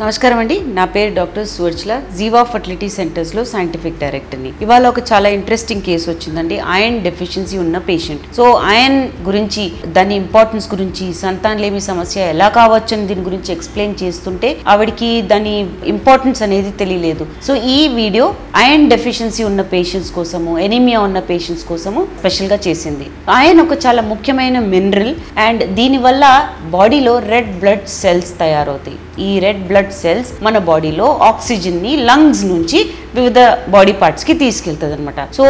నమస్కారం అండి, నా పేరు డాక్టర్ సువర్చల, జీవా ఫర్టిలిటీ సెంటర్స్ లో సైంటిఫిక్ డైరెక్టర్ని. ఇవాళ ఒక చాలా ఇంట్రెస్టింగ్ కేసు వచ్చిందండి. ఐరన్ డెఫిషియన్సీ ఉన్న పేషెంట్. సో ఐరన్ గురించి, దాని ఇంపార్టెన్స్ గురించి, సంతానలేమి సమస్య ఎలా కావచ్చు అని దీని గురించి ఎక్స్ప్లెయిన్ చేస్తుంటే ఆవిడికి దాని ఇంపార్టెన్స్ అనేది తెలియలేదు. సో ఈ వీడియో ఐరన్ డెఫిషియన్సీ ఉన్న పేషెంట్స్ కోసము, ఎనీమియా ఉన్న పేషెంట్స్ కోసము స్పెషల్ గా చేసింది. ఐరన్ ఒక చాలా ముఖ్యమైన మినరల్ అండ్ దీనివల్ల బాడీలో రెడ్ బ్లడ్ సెల్స్ తయారవుతాయి. ఈ రెడ్ బ్లడ్ సెల్స్ మన బాడీలో ఆక్సిజన్ ని లంగ్స్ నుంచి వివిధ బాడీ పార్ట్స్ కి తీసుకెళ్తుంది అనమాట. సో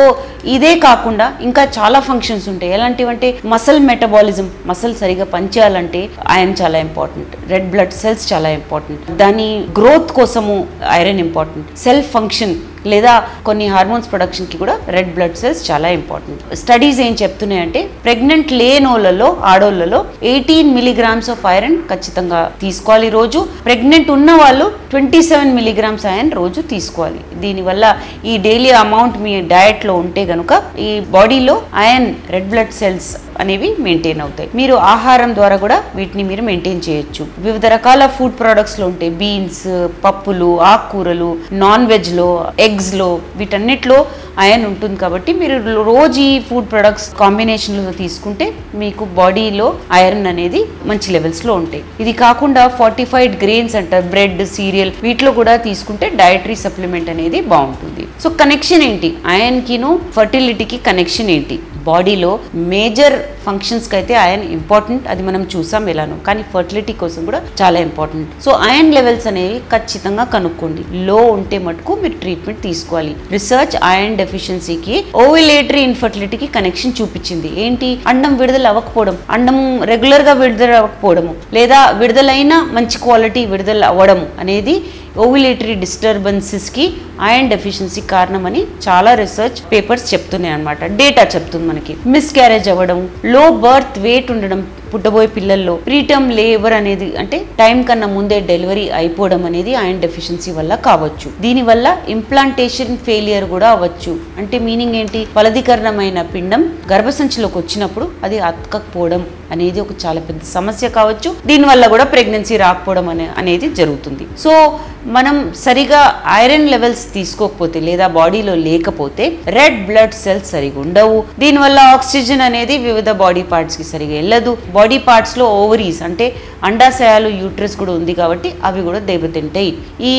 ఇదే కాకుండా ఇంకా చాలా ఫంక్షన్స్ ఉంటాయి. ఎలాంటివంటే మసల్ మెటబాలిజం, మసల్ సరిగా పనిచేయాలంటే ఐరన్ చాలా ఇంపార్టెంట్. రెడ్ బ్లడ్ సెల్స్ చాలా ఇంపార్టెంట్. దాని గ్రోత్ కోసము ఐరన్ ఇంపార్టెంట్. సెల్ఫ్ ఫంక్షన్ లేదా కొన్ని హార్మోన్స్ ప్రొడక్షన్ కి కూడా రెడ్ బ్లడ్ సెల్స్ చాలా ఇంపార్టెంట్. స్టడీస్ ఏం చెప్తున్నాయంటే ప్రెగ్నెంట్ లేనోళ్లలో, ఆడోళ్లలో 18 మిలీగ్రామ్స్ ఆఫ్ ఐరన్ ఖచ్చితంగా తీసుకోవాలి రోజు. ప్రెగ్నెంట్ ఉన్న వాళ్ళు 27 మిలీగ్రామ్స్ ఐరన్ రోజు తీసుకోవాలి. దీనివల్ల ఈ డైలీ అమౌంట్ మీ డయట్ లో ఉంటే గనుక ఈ బాడీలో ఐరన్, రెడ్ బ్లడ్ సెల్స్ అనేవి మెయింటైన్ అవుతాయి. మీరు ఆహారం ద్వారా కూడా వీటిని మీరు మెయింటైన్ చేయొచ్చు. వివిధ రకాల ఫుడ్ ప్రొడక్ట్స్ లో ఉంటాయి. బీన్స్, పప్పులు, ఆకుకూరలు, నాన్ వెజ్ లో, ఎగ్స్ లో, వీటన్నిటిలో ఐరన్ ఉంటుంది. కాబట్టి మీరు రోజు ఈ ఫుడ్ ప్రొడక్ట్స్ కాంబినేషన్ లో తీసుకుంటే మీకు బాడీలో ఐరన్ అనేది మంచి లెవెల్స్ లో ఉంటాయి. ఇది కాకుండా ఫార్టిఫైడ్ గ్రెయిన్స్ అంటారు, బ్రెడ్, సీరియల్, వీటిలో కూడా తీసుకుంటే డయటరీ సప్లిమెంట్ అనేది బాగుంటుంది. సో కనెక్షన్ ఏంటి? ఐరన్ కిను ఫర్టిలిటీకి కనెక్షన్ ఏంటి? బాడీలో మేజర్ ఫంక్షన్స్కి అయితే ఐరన్ ఇంపార్టెంట్, అది మనం చూసాం ఎలానో. కానీ ఫర్టిలిటీ కోసం కూడా చాలా ఇంపార్టెంట్. సో ఐరన్ లెవెల్స్ అనేవి ఖచ్చితంగా కనుక్కోండి. లో ఉంటే మటుకు మీరు ట్రీట్మెంట్ తీసుకోవాలి. రీసెర్చ్ ఐరన్ డెఫిషియన్సీకి ఓవ్యులేటరీ ఇన్ఫర్టిలిటీకి కనెక్షన్ చూపించింది. ఏంటి? అండం విడుదల అవ్వకపోవడం, అండం రెగ్యులర్ గా విడుదల అవ్వకపోవడము, లేదా విడుదలైన మంచి క్వాలిటీ విడుదల అవ్వడము అనేది ఓవ్యులేటరీ డిస్టర్బెన్సెస్ కి ఐరన్ డెఫిషియన్సీ కారణమని చాలా రీసెర్చ్ పేపర్స్ చెప్తున్నాయి అన్నమాట. డేటా చెప్తుంది మనకి. మిస్ క్యారేజ్ అవ్వడం, లో బర్త్ వెయిట్ ఉండడం పుట్టబోయే పిల్లల్లో, ప్రీటర్మ్ లేబర్ అనేది అంటే టైం కన్నా ముందే డెలివరీ అయిపోవడం అనేది ఐరన్ డెఫిషియన్సీ వల్ల కావచ్చు. దీనివల్ల ఇంప్లాంటేషన్ ఫెయిలియర్ కూడా అవ్వచ్చు. అంటే మీనింగ్ ఏంటి? ఫలదీకరణమైన పిండం గర్భసంచిలోకి వచ్చినప్పుడు అది అతకపోవడం అనేది ఒక చాలా పెద్ద సమస్య కావచ్చు. దీనివల్ల కూడా ప్రెగ్నెన్సీ రాకపోవడం అనేది జరుగుతుంది. సో మనం సరిగా ఐరన్ లెవెల్స్ తీసుకోకపోతే లేదా బాడీలో లేకపోతే రెడ్ బ్లడ్ సెల్స్ సరిగా ఉండవు. దీనివల్ల ఆక్సిజన్ అనేది వివిధ బాడీ పార్ట్స్ కి సరిగా వెళ్ళదు. బాడీ పార్ట్స్ లో ఓవరీస్ అంటే అండాశయాలు, యూట్రస్ కూడా ఉంది కాబట్టి అవి కూడా దెబ్బతింటాయి. ఈ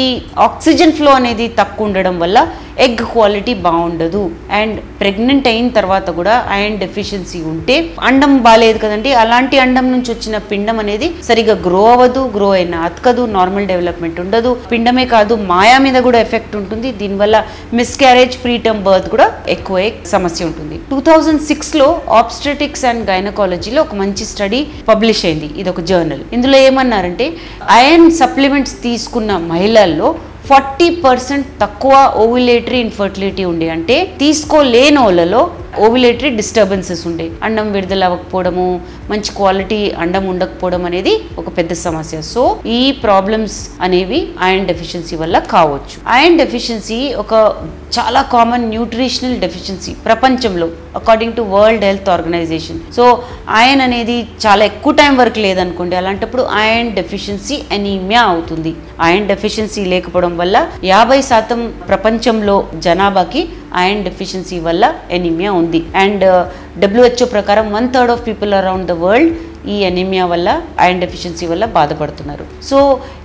ఆక్సిజన్ ఫ్లో అనేది తక్కువ ఉండడం వల్ల ఎగ్ క్వాలిటీ బాగుండదు. అండ్ ప్రెగ్నెంట్ అయిన తర్వాత కూడా ఐరన్ డెఫిషియన్సీ ఉంటే అండం బాగాలేదు కదండి, అలాంటి అండం నుంచి వచ్చిన పిండం అనేది సరిగా గ్రో అవ్వదు. గ్రో అయినా అతకదు, నార్మల్ డెవలప్మెంట్ ఉండదు. పిండమే కాదు, మాయా మీద కూడా ఎఫెక్ట్ ఉంటుంది. దీనివల్ల మిస్క్యారేజ్, ప్రీటర్మ్ బర్త్ కూడా ఎక్కువ సమస్య ఉంటుంది. 2006లో ఆబ్స్టెటిక్స్ అండ్ గైనకాలజీలో ఒక మంచి స్టడీ పబ్లిష్ అయింది. ఇది ఒక జర్నల్. ఇందులో ఏమన్నారంటే ఐరన్ సప్లిమెంట్స్ తీసుకున్న మహిళల్లో 40% తక్కువ ఓవ్యులేటరీ ఇన్ఫర్టిలిటీ ఉండే, అంటే తీసుకోలేని వాళ్ళలో ఓవ్యులేటరీ డిస్టర్బెన్సెస్ ఉండే. అండం విడుదల అవ్వకపోవడము, మంచి క్వాలిటీ అండం ఉండకపోవడం అనేది ఒక పెద్ద సమస్య. సో ఈ ప్రాబ్లమ్స్ అనేవి ఐరన్ డెఫిషియన్సీ వల్ల కావచ్చు. ఐరన్ డెఫిషియన్సీ ఒక చాలా కామన్ న్యూట్రిషనల్ డెఫిషియన్సీ ప్రపంచంలో according to world health organisation. So iron అనేది చాలా ఎక్కువ టైం వరకు లేదనుకోండి, అలాంటప్పుడు ఐరన్ డెఫిషియన్సీ అనీమియా అవుతుంది. ఐరన్ డెఫిషియన్సీ లేకపోవడం వల్ల 50% ప్రపంచంలో జనాభాకి ఐరన్ డెఫిషియన్సీ వల్ల ఎనీమియా ఉంది. అండ్ WHO ప్రకారం 1/3 of people around the world ఈ ఎనీమియా వల్ల, ఐరన్ డెఫిషియన్సీ వల్ల బాధపడుతున్నారు. సో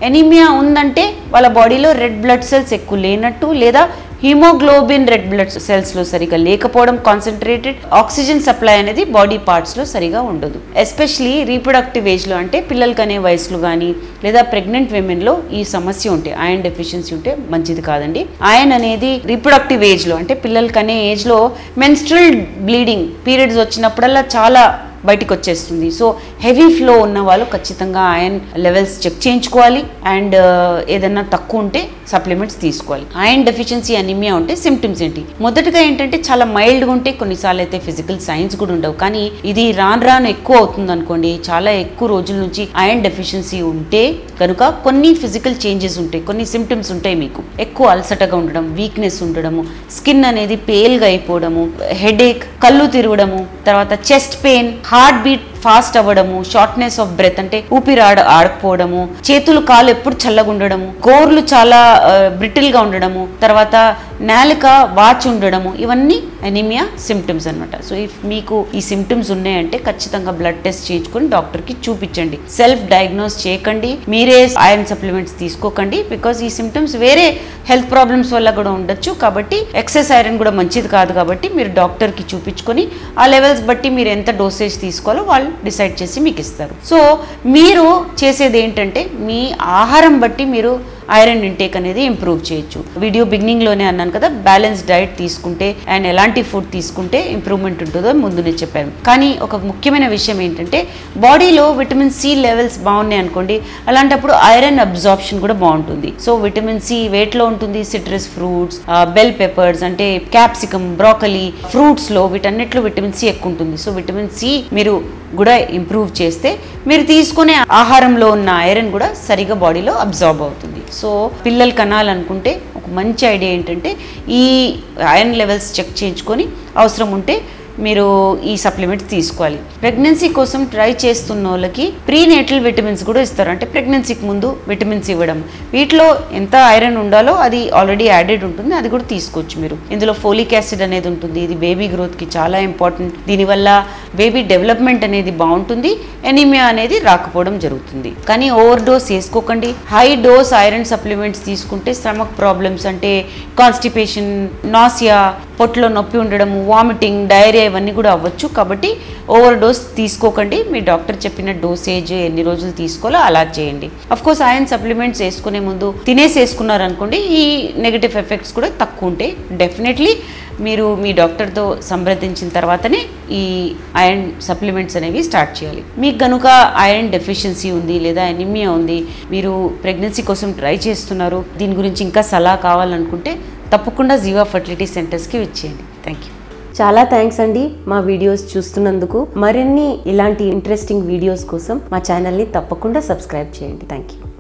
ఎనీమియా ఉందంటే వాళ్ళ బాడీలో రెడ్ బ్లడ్ సెల్స్ ఎక్కువ లేనట్టు, లేదా హిమోగ్లోబిన్ రెడ్ బ్లడ్ సెల్స్ లో సరిగా లేకపోవడం, కాన్సన్ట్రేటెడ్ ఆక్సిజన్ సప్లై అనేది బాడీ పార్ట్స్ లో సరిగా ఉండదు. ఎస్పెషలీ రీప్రొడక్టివ్ ఏజ్ లో, అంటే పిల్లలు కనే వయసులో కానీ లేదా ప్రెగ్నెంట్ విమెన్ లో ఈ సమస్య ఉంటే, ఐరన్ డెఫిషియన్సీ ఉంటే మంచిది కాదండి. ఐరన్ అనేది రీప్రొడక్టివ్ ఏజ్ లో, అంటే పిల్లలు కనే ఏజ్ లో మెన్స్ట్రువల్ బ్లీడింగ్ పీరియడ్స్ వచ్చినప్పుడల్లా చాలా బయటికి వచ్చేస్తుంది. సో హెవీ ఫ్లో ఉన్న వాళ్ళు ఖచ్చితంగా ఐరన్ లెవెల్స్ చెక్ చేయించుకోవాలి. అండ్ ఏదైనా తక్కువ ఉంటే సప్లిమెంట్స్ తీసుకోవాలి. ఐరన్ డెఫిషియన్సీ అనీమియా ఉంటే సిమ్టమ్స్ ఏంటి? మొదటగా ఏంటంటే చాలా మైల్డ్గా ఉంటే, కొన్నిసార్లు అయితే ఫిజికల్ సైన్స్ కూడా ఉండవు. కానీ ఇది రాను ఎక్కువ అవుతుంది అనుకోండి, చాలా ఎక్కువ రోజుల నుంచి ఐరన్ డెఫిషియన్సీ ఉంటే కనుక కొన్ని ఫిజికల్ చేంజెస్ ఉంటాయి, కొన్ని సిమ్టమ్స్ ఉంటాయి. మీకు ఎక్కువ అలసటగా ఉండడం, వీక్నెస్ ఉండడము, స్కిన్ అనేది పేల్గా అయిపోవడము, హెడేక్, కళ్ళు తిరగడము, తర్వాత chest pain, heart beat fast అవ్వడము, షార్ట్నెస్ ఆఫ్ బ్రెత్ అంటే ఊపిరి ఆడకపోవడము, చేతులు కాళ్ళు ఎప్పుడు చల్లగా ఉండడము, గోర్లు చాలా బ్రిటిల్ గా ఉండడము, తర్వాత నాలుక వాచి ఉండడము, ఇవన్నీ ఎనీమియా సిమ్టమ్స్ అనమాట. సో ఇఫ్ మీకు ఈ సిమ్టమ్స్ ఉన్నాయంటే ఖచ్చితంగా బ్లడ్ టెస్ట్ చేయించుకొని డాక్టర్కి చూపించండి. సెల్ఫ్ డయాగ్నోస్ చేయకండి, మీరే ఐరన్ సప్లిమెంట్స్ తీసుకోకండి. బికాస్ ఈ సిమ్టమ్స్ వేరే హెల్త్ ప్రాబ్లమ్స్ వల్ల కూడా ఉండొచ్చు. కాబట్టి ఎక్సెస్ ఐరన్ కూడా మంచిది కాదు. కాబట్టి మీరు డాక్టర్కి చూపించుకొని ఆ లెవెల్స్ బట్టి మీరు ఎంత డోసేజ్ తీసుకోవాలో వాళ్ళు డిసైడ్ చేసి మీకు ఇస్తారు. సో మీరు చేసేది ఏంటంటే మీ ఆహారం బట్టి మీరు ఐరన్ ఇంటేక్ అనేది ఇంప్రూవ్ చేయొచ్చు. వీడియో బిగినింగ్ లోనే అన్నాను కదా, బ్యాలెన్స్ డైట్ తీసుకుంటే అండ్ ఎలాంటి ఫుడ్ తీసుకుంటే ఇంప్రూవ్మెంట్ ఉంటుందో ముందునే చెప్పాను. కానీ ఒక ముఖ్యమైన విషయం ఏంటంటే బాడీలో విటమిన్ సి లెవెల్స్ బాగున్నాయి అనుకోండి, అలాంటప్పుడు ఐరన్ అబ్జార్ప్షన్ కూడా బాగుంటుంది. సో విటమిన్ సి వేట్లో ఉంటుంది, సిట్రస్ ఫ్రూట్స్, బెల్ పెప్పర్స్ అంటే క్యాప్సికమ్, బ్రోకలీ, ఫ్రూట్స్ లో వీటన్నిటిలో విటమిన్ సి ఎక్కువ ఉంటుంది. సో విటమిన్ సి మీరు కూడా ఇంప్రూవ్ చేస్తే మీరు తీసుకునే ఆహారంలో ఉన్న ఐరన్ కూడా సరిగా బాడీలో అబ్జార్బ్ అవుతుంది. సో పిల్లలు కనాలనుకుంటే ఒక మంచి ఐడియా ఏంటంటే ఈ ఐరన్ లెవెల్స్ చెక్ చేయించుకొని అవసరం ఉంటే మీరు ఈ సప్లిమెంట్స్ తీసుకోవాలి. ప్రెగ్నెన్సీ కోసం ట్రై చేస్తున్న వాళ్ళకి ప్రీనేటల్ విటమిన్స్ కూడా ఇస్తారు. అంటే ప్రెగ్నెన్సీకి ముందు విటమిన్స్ ఇవ్వడం, వీటిలో ఎంత ఐరన్ ఉండాలో అది ఆల్రెడీ యాడెడ్ ఉంటుంది, అది కూడా తీసుకోవచ్చు మీరు. ఇందులో ఫోలిక్ యాసిడ్ అనేది ఉంటుంది, ఇది బేబీ గ్రోత్కి చాలా ఇంపార్టెంట్. దీనివల్ల బేబీ డెవలప్మెంట్ అనేది బాగుంటుంది, ఎనీమియా అనేది రాకపోవడం జరుగుతుంది. కానీ ఓవర్ డోస్ చేసుకోకండి. హై డోస్ ఐరన్ సప్లిమెంట్స్ తీసుకుంటే స్టమక్ ప్రాబ్లమ్స్ అంటే కాన్స్టిపేషన్, నాసియా, పొట్టలో నొప్పి ఉండడము, వామిటింగ్, డైరియా ఇవన్నీ కూడా అవ్వచ్చు. కాబట్టి ఓవర్ డోస్ తీసుకోకండి. మీ డాక్టర్ చెప్పిన డోసేజ్ ఎన్ని రోజులు తీసుకోవాలో అలా చేయండి. అఫ్కోర్స్ ఐరన్ సప్లిమెంట్స్ వేసుకునే ముందు తినేసేసుకున్నారు అనుకోండి, ఈ నెగటివ్ ఎఫెక్ట్స్ కూడా తక్కువ ఉంటాయి. డెఫినెట్లీ మీరు మీ డాక్టర్తో సంప్రదించిన తర్వాతనే ఈ ఐరన్ సప్లిమెంట్స్ అనేవి స్టార్ట్ చేయాలి. మీకు కనుక ఐరన్ డెఫిషియన్సీ ఉంది లేదా ఎనిమియా ఉంది, మీరు ప్రెగ్నెన్సీ కోసం ట్రై చేస్తున్నారు, దీని గురించి ఇంకా సలహా కావాలనుకుంటే తప్పకుండా జీవా ఫర్టిలిటీ సెంటర్స్కి వచ్చేయండి. Thank you. చాలా థ్యాంక్స్ అండి మా వీడియోస్ చూస్తున్నందుకు. మరిన్ని ఇలాంటి ఇంట్రెస్టింగ్ వీడియోస్ కోసం మా ఛానల్ని తప్పకుండా సబ్స్క్రైబ్ చేయండి. Thank you.